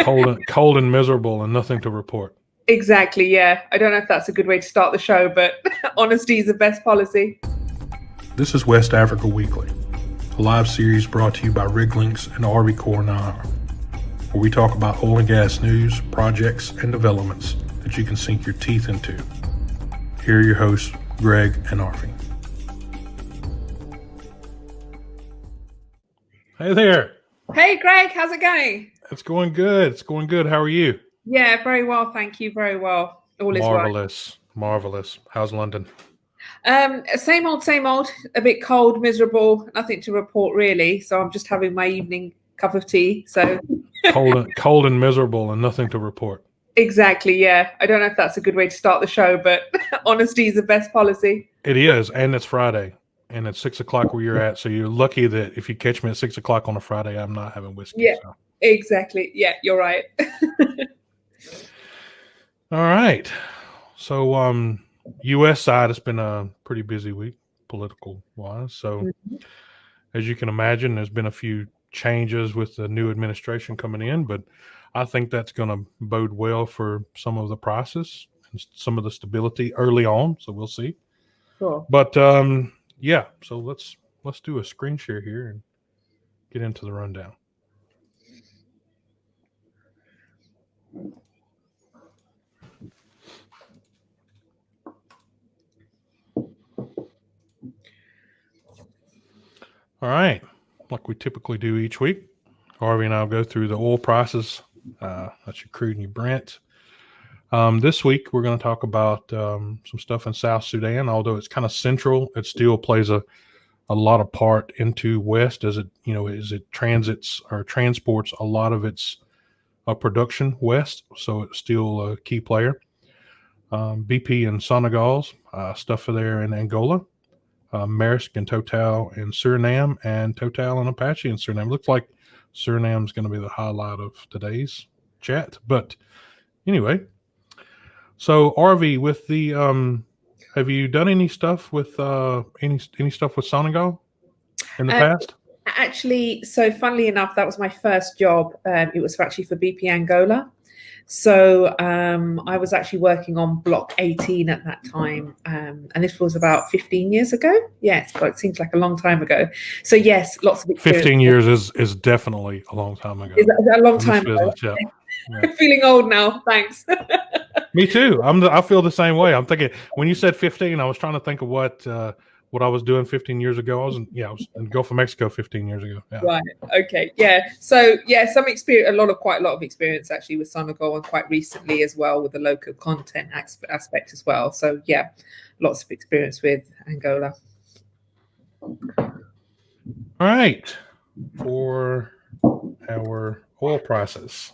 Cold and miserable, and nothing to report. Exactly, yeah. I don't know if that's a good way to start the show, but honesty is the best policy. This is West Africa Weekly, a live series brought to you by Lynx and Arvy Nahar, where we talk about oil and gas news, projects, and developments that you can sink your teeth into. Here are your hosts, Greg and Arvy. Hey there. Hey, Greg, how's it going? It's going good. It's going good. How are you? Yeah, very well, thank you. Very well. All is well. Marvelous. How's London? Same old. A bit cold, miserable. Nothing to report really. So I'm just having my evening cup of tea. So cold and miserable, and nothing to report. Exactly. Yeah. I don't know if that's a good way to start the show, but honesty is the best policy. It is, and it's Friday, and it's 6 o'clock where you're at. So you're lucky that if you catch me at 6 o'clock on a Friday, I'm not having whiskey. Yeah. So. Exactly. Yeah, you're right. All right. So, U.S. side, it's been a pretty busy week, political-wise. So, as you can imagine, there's been a few changes with the new administration coming in, but I think that's going to bode well for some of the prices, some of the stability early on. So we'll see. Cool. But yeah. So let's do a screen share here and get into the rundown. All right, like we typically do each week, Arvy and I'll go through the oil prices. That's your crude and your Brent. This week we're going to talk about some stuff in South Sudan. Although it's kind of central, it still plays a lot of part into West as it transits or transports a lot of its production west. So it's still a key player. BP and Sonangol's stuff for there in Angola. Maersk and Total in Suriname, and Total and Apache in Suriname. Looks like Suriname's going to be the highlight of today's chat. But anyway, so Arvy, with the have you done any stuff with any stuff with Sonangol in the past? Actually, so funnily enough, that was my first job. It was actually for BP Angola. So I was actually working on Block 18 at that time. And this was about 15 years ago. Yeah, it seems like a long time ago. So yes, lots of experience. 15 years is definitely a long time ago. Is that a long time ago? Yeah. I'm feeling old now. Thanks. Me too. I feel the same way. I'm thinking when you said 15, I was trying to think of what I was doing 15 years ago. I was in the Gulf of Mexico 15 years ago. Yeah. Right. Okay. Yeah. So yeah, some experience, quite a lot of experience actually with Sonangol, and quite recently as well with the local content aspect as well. So yeah, lots of experience with Angola. All right. For our oil prices,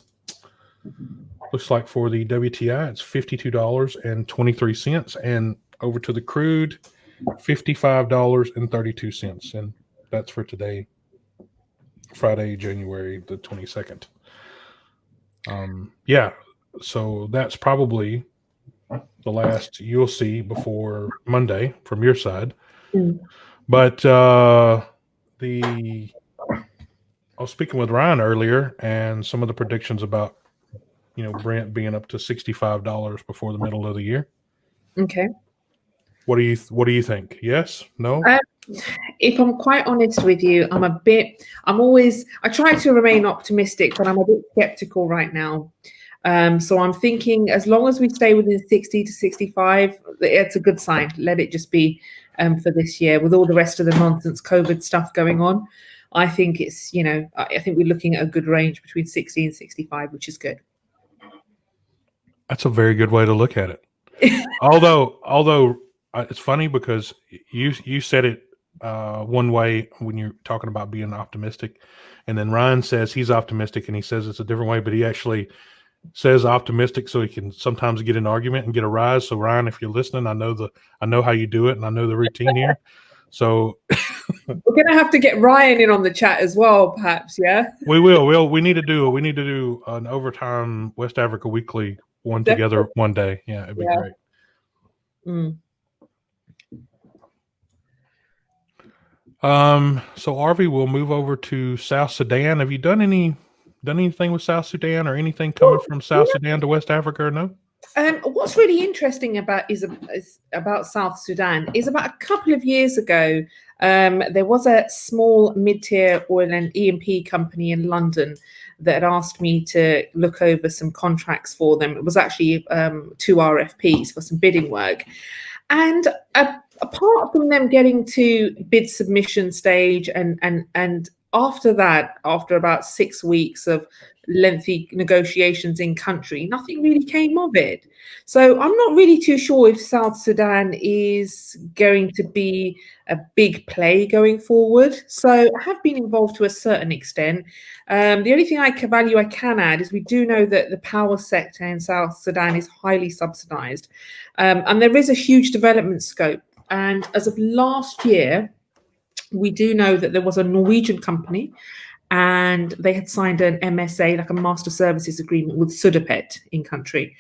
looks like for the WTI, it's $52.23, and over to the crude, $55.32, and that's for today, Friday, January the 22nd. Yeah, so that's probably the last you'll see before Monday from your side. But I was speaking with Ryan earlier, and some of the predictions about Brent being up to $65 before the middle of the year. Okay. What do you think? Yes? No? If I'm quite honest with you, I try to remain optimistic, but I'm a bit skeptical right now. So I'm thinking as long as we stay within 60 to 65, it's a good sign. Let it just be for this year with all the rest of the nonsense COVID stuff going on. I think it's, I think we're looking at a good range between 60 and 65, which is good. That's a very good way to look at it. Although it's funny because you said it one way when you're talking about being optimistic, and then Ryan says he's optimistic and he says it's a different way, but he actually says optimistic so he can sometimes get an argument and get a rise. So Ryan, if you're listening, I know how you do it, and I know the routine here. So we're gonna have to get Ryan in on the chat as well, perhaps. Yeah, we will. We need to do an overtime West Africa Weekly one together one day. Yeah, it'd be great. So Arvy, we'll move over to South Sudan. Have you done any done anything with South Sudan or anything coming from South Sudan to West Africa or no? What's really interesting is about South Sudan is about a couple of years ago, there was a small mid-tier oil and E&P company in London that had asked me to look over some contracts for them. It was actually 2 RFPs for some bidding work. And apart from them getting to bid submission stage and after that, after about 6 weeks of lengthy negotiations in country, nothing really came of it. So I'm not really too sure if South Sudan is going to be a big play going forward. So I have been involved to a certain extent. The only thing I can add is we do know that the power sector in South Sudan is highly subsidized, and there is a huge development scope. And as of last year, we do know that there was a Norwegian company and they had signed an MSA, like a master services agreement with Sudapet in country.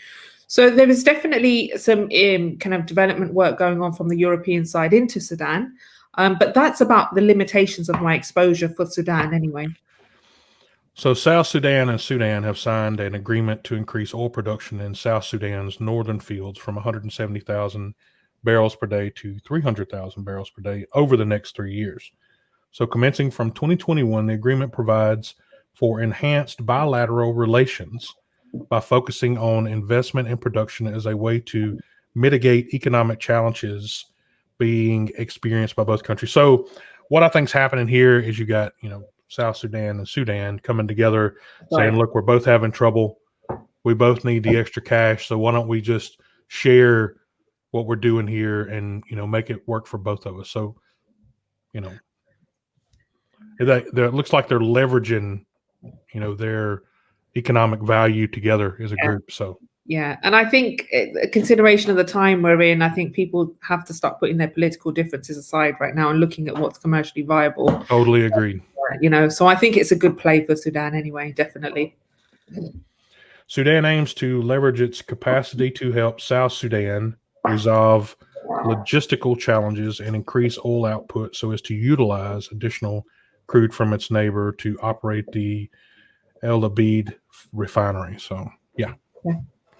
So there is definitely some kind of development work going on from the European side into Sudan. But that's about the limitations of my exposure for Sudan anyway. So South Sudan and Sudan have signed an agreement to increase oil production in South Sudan's northern fields from 170,000 barrels per day to 300,000 barrels per day over the next 3 years. So commencing from 2021, the agreement provides for enhanced bilateral relations by focusing on investment and production as a way to mitigate economic challenges being experienced by both countries. So what I think is happening here is you got, South Sudan and Sudan coming together saying, look, we're both having trouble. We both need the extra cash. So why don't we just share what we're doing here and, make it work for both of us. So, it looks like they're leveraging, their economic value together as a group. So, yeah. And I think a consideration of the time we're in, I think people have to start putting their political differences aside right now and looking at what's commercially viable. Totally agreed. So I think it's a good play for Sudan anyway, definitely. Sudan aims to leverage its capacity to help South Sudan resolve logistical challenges and increase oil output so as to utilize additional crude from its neighbor to operate the El Abid refinery. So, yeah.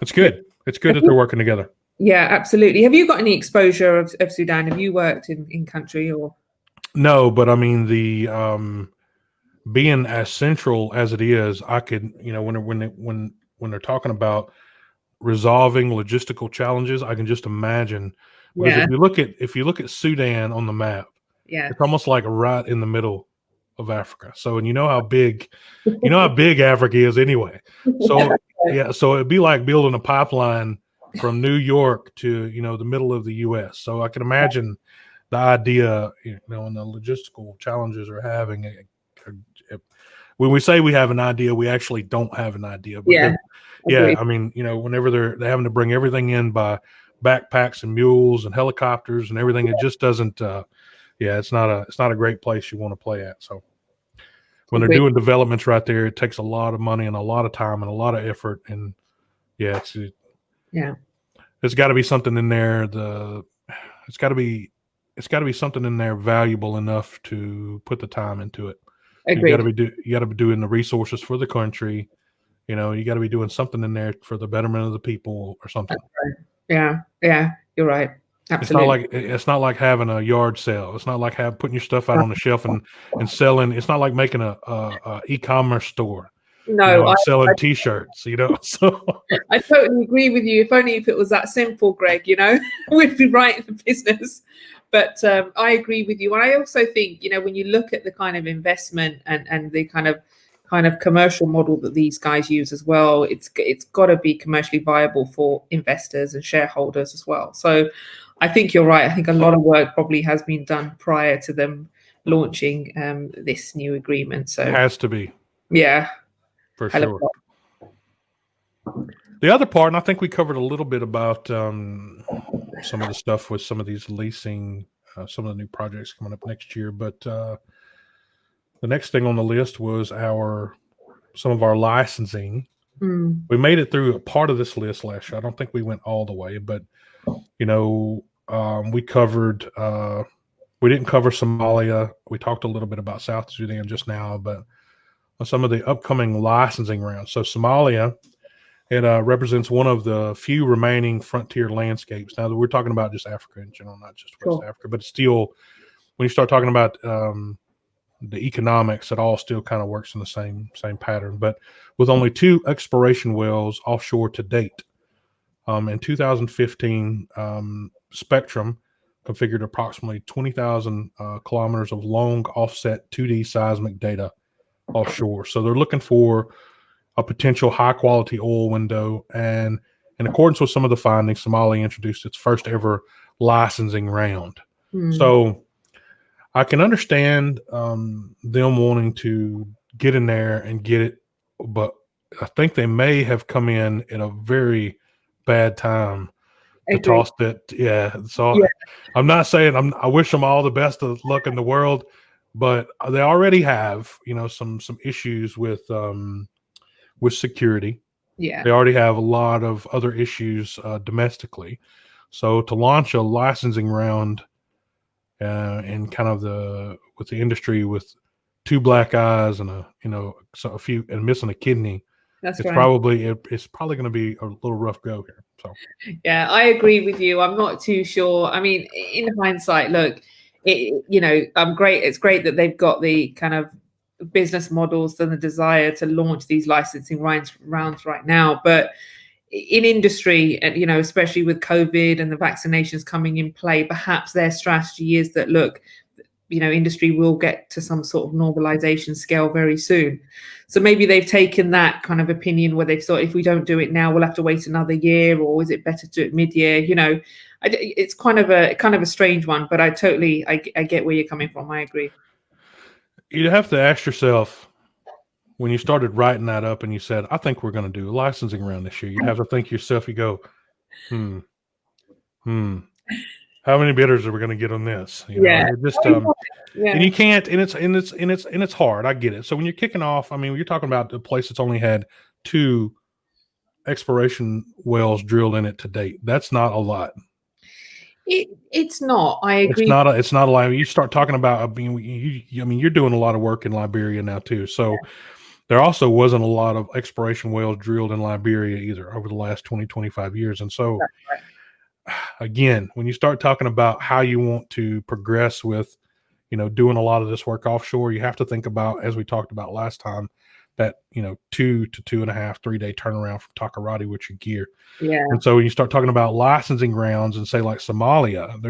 It's good. It's good that they're working together. Yeah, absolutely. Have you got any exposure of Sudan? Have you worked in country or? No, but I mean, the being as central as it is, I could, when they're talking about resolving logistical challenges, I can just imagine. Because if you look at Sudan on the map, it's almost like right in the middle of Africa. So, and you know how big Africa is anyway. So so it'd be like building a pipeline from New York to the middle of the U.S. So I can imagine the idea, and the logistical challenges they're having. When we say we have an idea, we actually don't have an idea. But I mean, whenever they're having to bring everything in by backpacks and mules and helicopters and everything, it just doesn't. It's not a great place you want to play at. So when they're doing developments right there, it takes a lot of money and a lot of time and a lot of effort. And there's got to be something in there. It's got to be something in there valuable enough to put the time into it. Agreed. You got to be doing the resources for the country. You got to be doing something in there for the betterment of the people or something. Right. Yeah, you're right. Absolutely. It's not like having a yard sale. It's not like putting your stuff out on the shelf and selling. It's not like making a e-commerce store. No, selling T-shirts. So I totally agree with you. If only if it was that simple, Greg. We'd be right in the business. But I agree with you. And I also think, when you look at the kind of investment and the kind of commercial model that these guys use as well, it's got to be commercially viable for investors and shareholders as well. So I think you're right. I think a lot of work probably has been done prior to them launching this new agreement. So it has to be. Yeah. For sure. The other part, and I think we covered a little bit about some of the stuff with some of these leasing, some of the new projects coming up next year. But the next thing on the list was some of our licensing. We made it through a part of this list last year. I don't think we went all the way, but we covered. We didn't cover Somalia. We talked a little bit about South Sudan just now, but on some of the upcoming licensing rounds. So Somalia, it represents one of the few remaining frontier landscapes. Now, we're talking about just Africa in general, not just West Africa, but it's still, when you start talking about the economics, it all still kind of works in the same pattern. But with only 2 exploration wells offshore to date, in 2015, Spectrum configured approximately 20,000 kilometers of long offset 2D seismic data offshore. So they're looking for a potential high quality oil window. And in accordance with some of the findings, Somalia introduced its first ever licensing round. So I can understand them wanting to get in there and get it, but I think they may have come in at a very bad time to toss that. Yeah. So I'm not saying I wish them all the best of luck in the world, but they already have, some issues with security. Yeah. They already have a lot of other issues domestically. So to launch a licensing round and kind of with the industry with 2 black eyes and a few and missing a kidney, it's probably going to be a little rough go here. So yeah, I agree with you. I'm not too sure. I mean, in hindsight, look, I'm great. It's great that they've got the kind of business models and the desire to launch these licensing rounds right now. But in industry, and especially with COVID and the vaccinations coming in play, perhaps their strategy is that, look, industry will get to some sort of normalization scale very soon. So maybe they've taken that kind of opinion where they've thought, if we don't do it now, we'll have to wait another year, or is it better to do it mid-year? It's kind of a strange one, but I get where you're coming from. I agree. You have to ask yourself, when you started writing that up and you said, I think we're going to do a licensing round this year, you have to think to yourself, you go, how many bidders are we going to get on this? And you can't, and it's hard. I get it. So when you're kicking off, you're talking about a place that's only had 2 exploration wells drilled in it to date. That's not a lot. It's not. I agree. It's not a lot. You start talking about. You're doing a lot of work in Liberia now too. So there also wasn't a lot of exploration wells drilled in Liberia either over the last 20, 25 years. And so, again, when you start talking about how you want to progress with, doing a lot of this work offshore, you have to think about, as we talked about last time, that 2 to 2.5, 3 day turnaround from Takoradi with your gear. Yeah. And so when you start talking about licensing rounds and say like Somalia,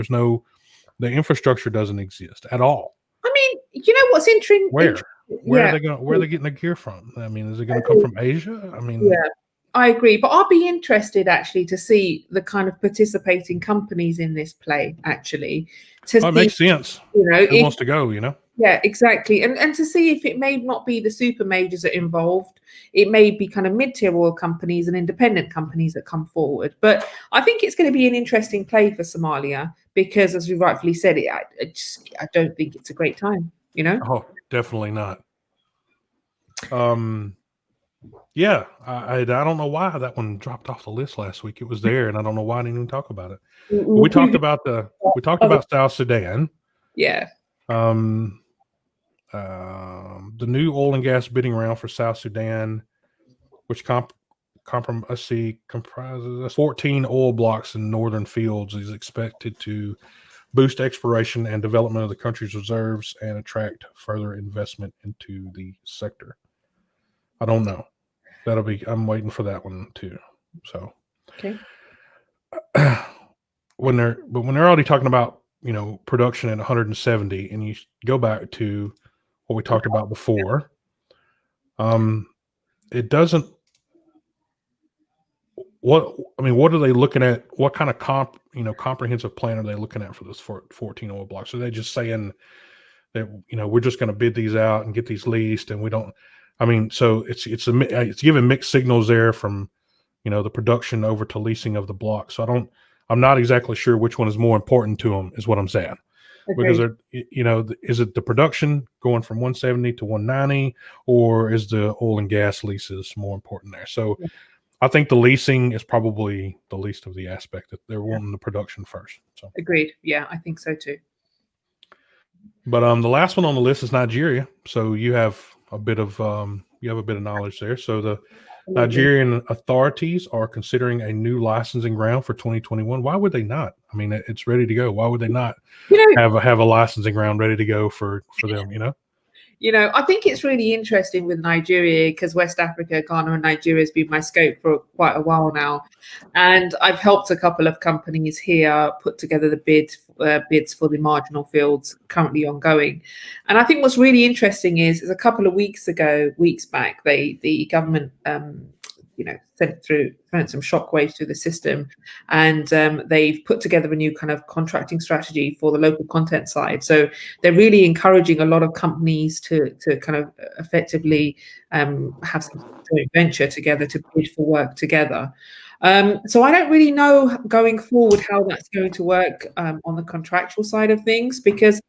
the infrastructure doesn't exist at all. What's interesting? Where are they getting the gear from? Is it going to come from Asia? I agree, but I'll be interested actually to see the kind of participating companies in this play actually. It makes sense. Who wants to go? Yeah, exactly, and to see if it may not be the super majors that are involved. It may be kind of mid-tier oil companies and independent companies that come forward. But I think it's going to be an interesting play for Somalia because, as we rightfully said, I don't think it's a great time. Oh, definitely not. Yeah, I don't know why that one dropped off the list last week. It was there, and I don't know why I didn't even talk about it. We talked about South Sudan. Yeah. The new oil and gas bidding round for South Sudan, which comprises 14 oil blocks in northern fields, is expected to boost exploration and development of the country's reserves and attract further investment into the sector. I don't know. I'm waiting for that one too. So, okay. when they're already talking about, production at 170, and you go back to what we talked about before, it doesn't. What are they looking at? What kind of comprehensive plan are they looking at for this 14 oil blocks? Are they just saying that, we're just going to bid these out and get these leased, and we don't? So it's giving mixed signals there from, the production over to leasing of the block. So I'm not exactly sure which one is more important to them, is what I'm saying. Okay. Because is it the production going from 170 to 190, or is the oil and gas leases more important there? So yeah. I think the leasing is probably the least of the aspect, that they're wanting the production first. So agreed. Yeah, I think so too. But the last one on the list is Nigeria. So you have a bit of you have a bit of knowledge there. So the Absolutely. Nigerian authorities are considering a new licensing round for 2021. Why would they not? I mean, it's ready to go. Why would they not You know, have a licensing round ready to go for them? I think it's really interesting with Nigeria because West Africa, Ghana, and Nigeria has been my scope for quite a while now, and I've helped a couple of companies here put together the bids for the marginal fields currently ongoing. And I think what's really interesting is a couple of weeks back, the government sent some shockwaves through the system, and they've put together a new kind of contracting strategy for the local content side. So they're really encouraging a lot of companies to kind of effectively have some joint venture together to bid for work together. So I don't really know going forward how that's going to work on the contractual side of things, because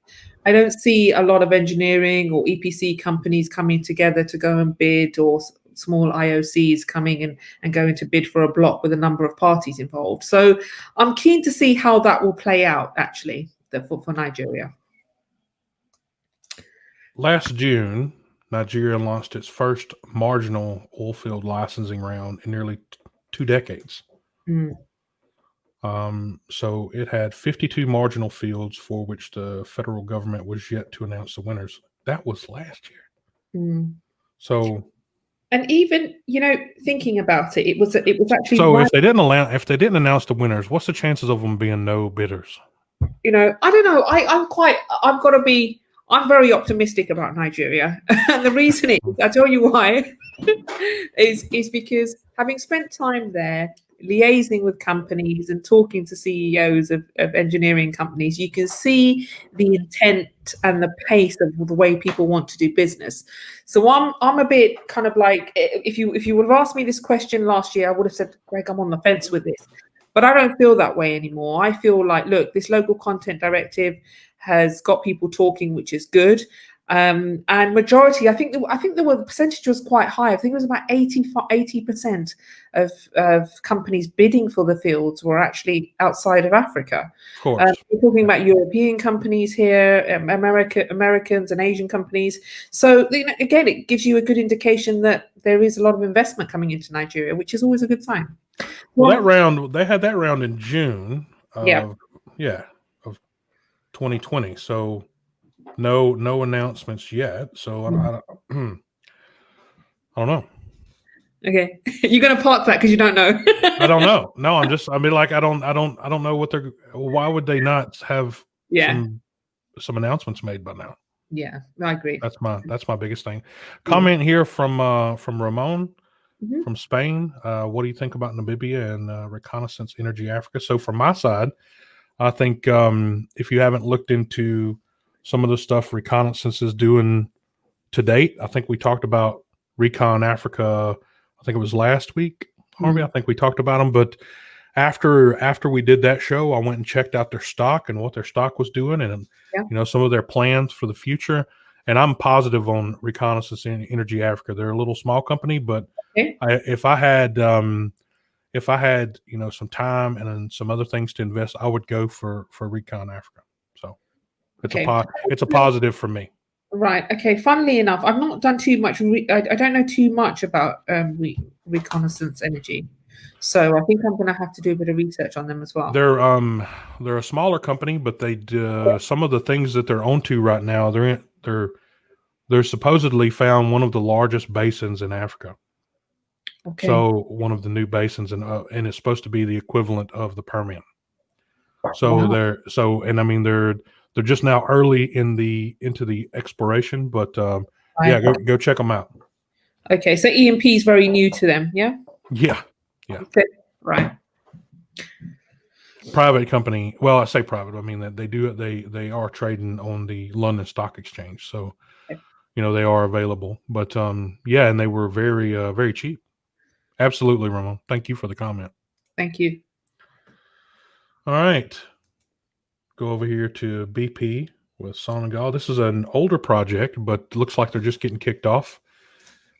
I don't see a lot of engineering or EPC companies coming together to go and bid, or small IOCs coming and going to bid for a block with a number of parties involved. So I'm keen to see how that will play out, actually, for Nigeria. Last June, Nigeria launched its first marginal oil field licensing round in nearly 2 decades. So it had 52 marginal fields for which the federal government was yet to announce the winners. That was last year. So, and even thinking about it, it was actually. So if they didn't announce the winners, what's the chances of them being no bidders? I don't know. I'm very optimistic about Nigeria. And the reason is, I'll tell you why, is because having spent time there, liaising with companies and talking to CEOs of engineering companies, you can see the intent and the pace of the way people want to do business. So I'm a bit kind of like, if you would have asked me this question last year, I would have said, Greg, I'm on the fence with this. But I don't feel that way anymore. I feel like, look, this local content directive has got people talking, which is good. And majority, I think the percentage was quite high. I think it was about 80% of companies bidding for the fields were actually outside of Africa. Of course. We're talking about European companies here, Americans and Asian companies. So again, it gives you a good indication that there is a lot of investment coming into Nigeria, which is always a good sign. Well, they had that round in June of 2020. So no announcements yet. So I don't know. Okay, you're gonna park that because you don't know. I don't know. No, I don't know what they're. Why would they not have some announcements made by now? Yeah, I agree. That's my biggest thing. Comment here from Ramon from Spain. What do you think about Namibia and Reconnaissance Energy Africa? So from my side, I think if you haven't looked into some of the stuff Reconnaissance is doing to date, I think we talked about Recon Africa. I think it was last week, Harvey. I think we talked about them. But after we did that show, I went and checked out their stock and what their stock was doing, and some of their plans for the future. And I'm positive on Reconnaissance Energy Africa. They're a little small company, but if I had some time and then some other things to invest, I would go for Recon Africa. So it's a positive for me. Right. Okay. Funnily enough, I've not done too much. I don't know too much about Reconnaissance Energy, so I think I'm going to have to do a bit of research on them as well. They're a smaller company, but they some of the things that they're onto right now. They're supposedly found one of the largest basins in Africa. Okay. So one of the new basins, and it's supposed to be the equivalent of the Permian. So they're just now early into the exploration, but go check them out. Okay, so E&P is very new to them, yeah. Yeah. Okay. Right. Private company. Well, I say private. I mean that they are trading on the London Stock Exchange, so they are available. But and they were very very cheap. Absolutely, Ramon. Thank you for the comment. Thank you. All right. Go over here to BP with Sonangol. This is an older project, but looks like they're just getting kicked off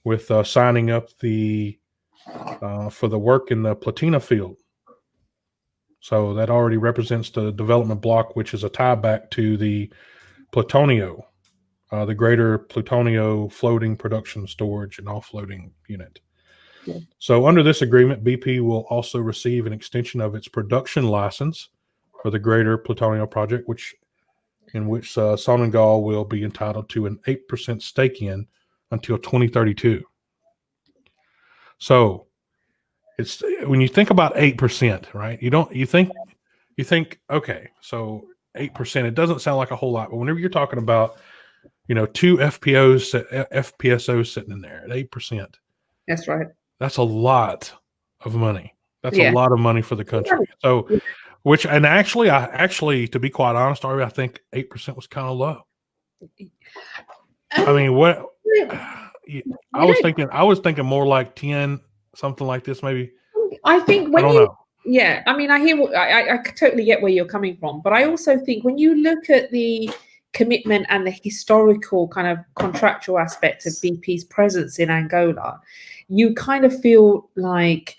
with signing up for the work in the Platina field. So that already represents the development block, which is a tie back to the Plutonio the Greater Plutonio Floating Production Storage and Offloading Unit. Yeah. So under this agreement, BP will also receive an extension of its production license for the Greater Plutonio project, in which Sonangol will be entitled to an 8% stake in until 2032. So it's when you think about 8%, right? You think okay, so 8%. It doesn't sound like a whole lot, but whenever you're talking about two FPSOs sitting in there at 8%, That's right. that's a lot of money. That's a Yeah. lot of money for the country. So, actually, to be quite honest, Arvy, I think 8% was kind of low. I mean, what? I was thinking more like 10, something like this, maybe. I think I don't know. Yeah, I mean, I totally get where you're coming from, but I also think when you look at the commitment and the historical kind of contractual aspect of BP's presence in Angola, you kind of feel like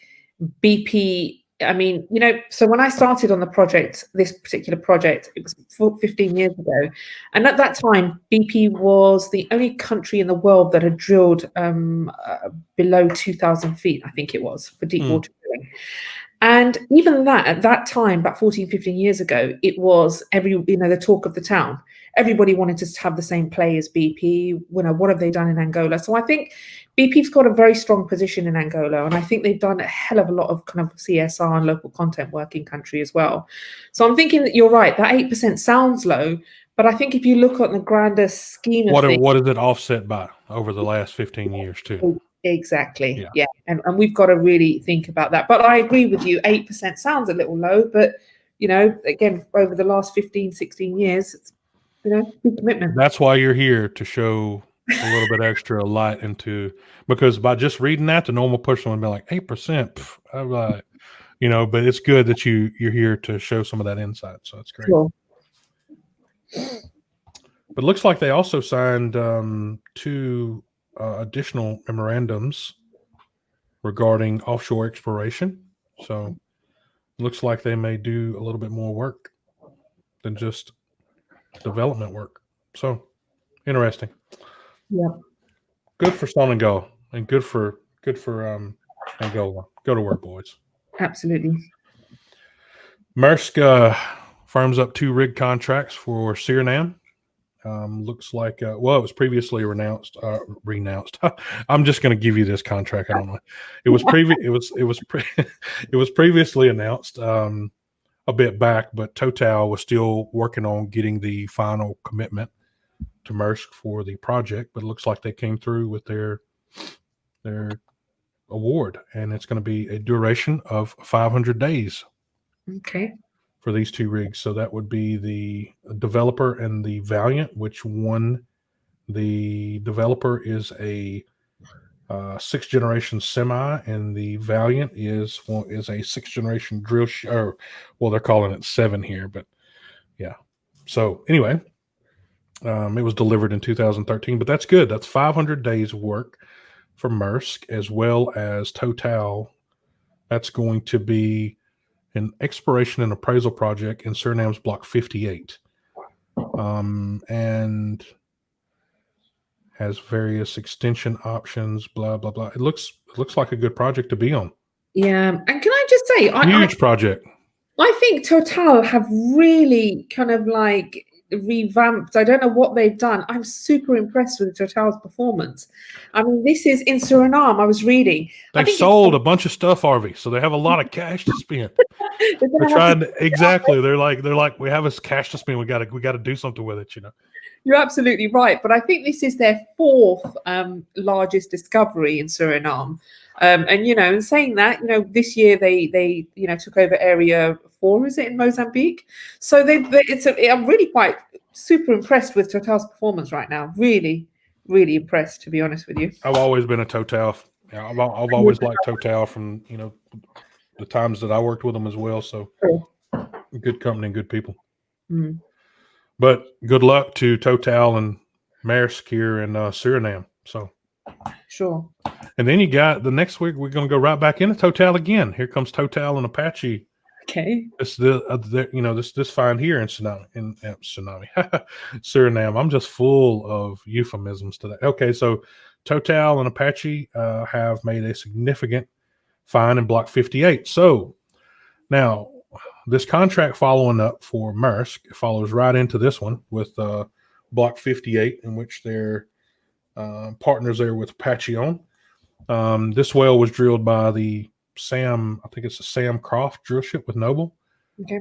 BP. I mean, so when I started on the project, this particular project, it was 15 years ago. And at that time, BP was the only country in the world that had drilled below 2,000 feet, I think it was, for deep water drilling. And even that, at that time, about 14, 15 years ago, it was the talk of the town. Everybody wanted to have the same play as BP. What have they done in Angola? So I think BP's got a very strong position in Angola, and I think they've done a hell of a lot of kind of CSR and local content work in country as well. So I'm thinking that you're right. That 8% sounds low, but I think if you look at the grander scheme of things, what is it offset by over the last 15 years too? Exactly. Yeah. And we've got to really think about that. But I agree with you. 8% sounds a little low, but again, over the last 15, 16 years, it's big commitment. That's why you're here, to show a little bit extra light into, because by just reading that, the normal person would be like 8%. But it's good that you're here to show some of that insight. So that's great. Sure. But it looks like they also signed 2 additional memorandums regarding offshore exploration. So it looks like they may do a little bit more work than just development work. So interesting. Yeah. Good for Sonangol and good for Angola. Go to work, boys. Absolutely. Maersk firms up 2 rig contracts for Suriname. Looks like it was previously renounced. I'm just going to give you this contract. I don't know. It was it was previously announced a bit back, but Total was still working on getting the final commitment to Maersk for the project. But it looks like they came through with their award, and it's going to be a duration of 500 days. Okay. For these 2 rigs. So that would be the Developer and the Valiant, which the Developer is a 6th generation semi, and the Valiant is a 6th generation drill ship. Well, they're calling it 7 here, but yeah. So anyway, it was delivered in 2013, but that's good. That's 500 days of work for Maersk, as well as Total. That's going to be an exploration and appraisal project in Suriname's Block 58, and has various extension options. Blah blah blah. It looks like a good project to be on. Yeah, and can I just say, huge project. I think Total have really kind of like revamped. I don't know what they've done. I'm super impressed with Total's performance. I mean, this is in Suriname. I was reading. They sold a bunch of stuff, Arvy, so they have a lot of cash to spend. They're trying to, exactly. They're like, we have this cash to spend. We got to do something with it. You're absolutely right, but I think this is their 4th largest discovery in Suriname. And in saying that, this year they took over Area 4, is it, in Mozambique? So I'm really quite super impressed with Total's performance right now. Really, really impressed, to be honest with you. I've always been a Total. I've always liked Total from the times that I worked with them as well. So good company and good people. Mm. But good luck to Total and Maersk here in Suriname. So sure. And then you got the next week, we're going to go right back into Total again. Here comes Total and Apache Okay. This this find here in Suriname. I'm just full of euphemisms today. Okay, so Total and Apache have made a significant find in Block 58. So now this contract following up for Maersk follows right into this one with Block 58, in which they're partners there with Apache on. This well was drilled by the I think it's the Sam Croft drill ship with Noble. Okay.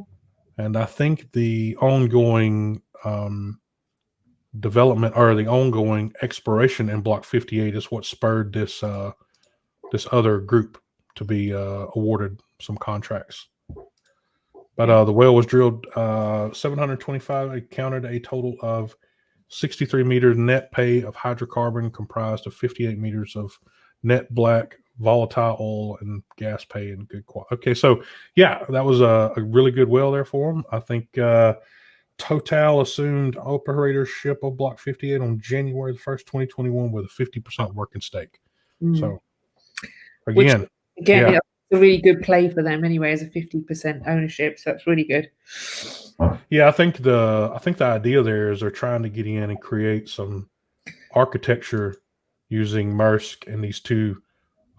And I think the ongoing development or the ongoing exploration in Block 58 is what spurred this other group to be awarded some contracts. But the well was drilled 725. It counted a total of 63 meters net pay of hydrocarbon, comprised of 58 meters of net black volatile oil and gas pay and good quality. Okay, so yeah, that was a really good well there for them. I think Total assumed operatorship of Block 58 on January the 1st, 2021 with a 50% working stake. So again, it's a really good play for them anyway, as a 50% ownership. So that's really good. Yeah, I think the idea there is they're trying to get in and create some architecture using Maersk and these two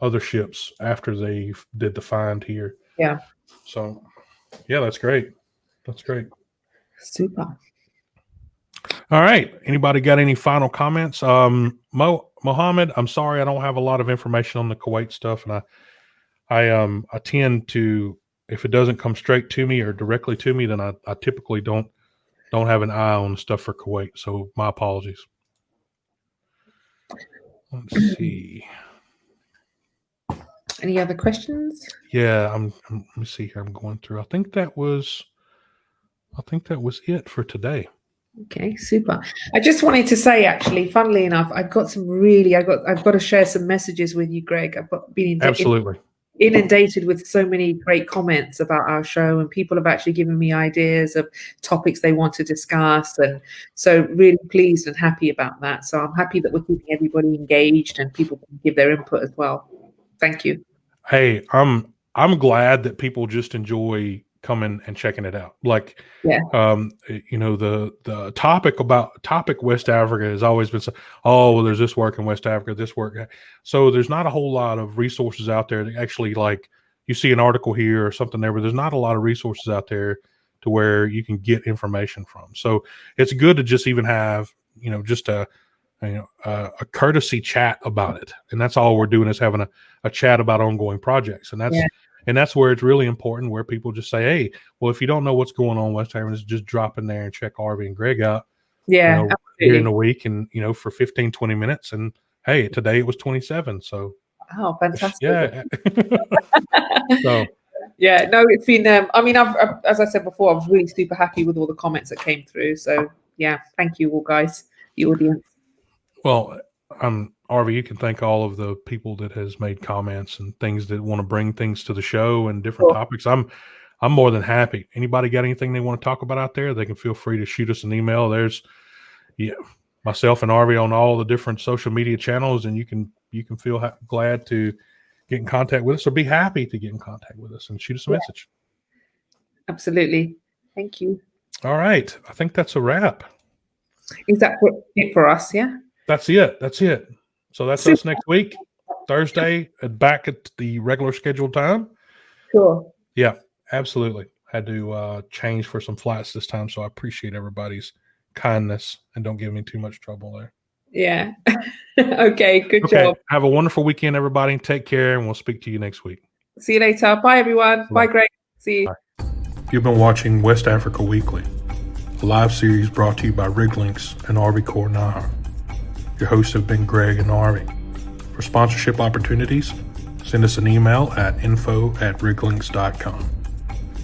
other ships after they did the find here. Yeah. So, yeah, that's great. That's great. Super. All right. Anybody got any final comments? Mohammed, I'm sorry I don't have a lot of information on the Kuwait stuff, and I tend to, if it doesn't come straight to me or directly to me, then I typically don't have an eye on stuff for Kuwait. So my apologies. Let's see. Any other questions? Yeah, let me see here. I'm going through. I think that was it for today. Okay, super. I just wanted to say, actually, funnily enough, I've got to share some messages with you, Greg. I've been absolutely inundated with so many great comments about our show, and people have actually given me ideas of topics they want to discuss, and so really pleased and happy about that. So I'm happy that we're keeping everybody engaged and people can give their input as well. Thank you. Hey, I'm glad that people just enjoy coming and checking it out. Like, the topic West Africa has always been, well, there's this work in West Africa, this work. So there's not a whole lot of resources out there that actually, like, you see an article here or something there, but there's not a lot of resources out there to where you can get information from. So it's good to just even have, just a courtesy chat about it. And that's all we're doing, is having a chat about ongoing projects. And that's where it's really important, where people just say, hey, well, if you don't know what's going on in West Africa, just drop in there and check Arvy and Greg out. Yeah, here in a week, and for 15, 20 minutes. And hey, today it was 27. So wow, fantastic. Yeah. So yeah, no, it's been I've as I said before, I was really super happy with all the comments that came through. So yeah, thank you all, guys, the audience. Well, Arvy, you can thank all of the people that has made comments and things that want to bring things to the show and different topics. I'm more than happy. Anybody got anything they want to talk about out there, they can feel free to shoot us an email. There's myself and Arvy on all the different social media channels, and you can feel glad to get in contact with us, or be happy to get in contact with us and shoot us a message. Absolutely. Thank you. All right. I think that's a wrap. Is that it for us? Yeah. That's it. So that's us next week, Thursday, back at the regular scheduled time. Sure. Yeah, absolutely. Had to change for some flights this time, so I appreciate everybody's kindness, and don't give me too much trouble there. Yeah. Okay, good job. Have a wonderful weekend, everybody. Take care, and we'll speak to you next week. See you later. Bye, everyone. Bye, Greg. See you. Bye. You've been watching West Africa Weekly, a live series brought to you by Lynx and Arvy Nahar. Your hosts have been Greg and Arvy. For sponsorship opportunities, send us an email at info@riglynx.com.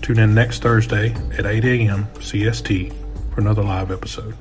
Tune in next Thursday at 8 a.m. CST for another live episode.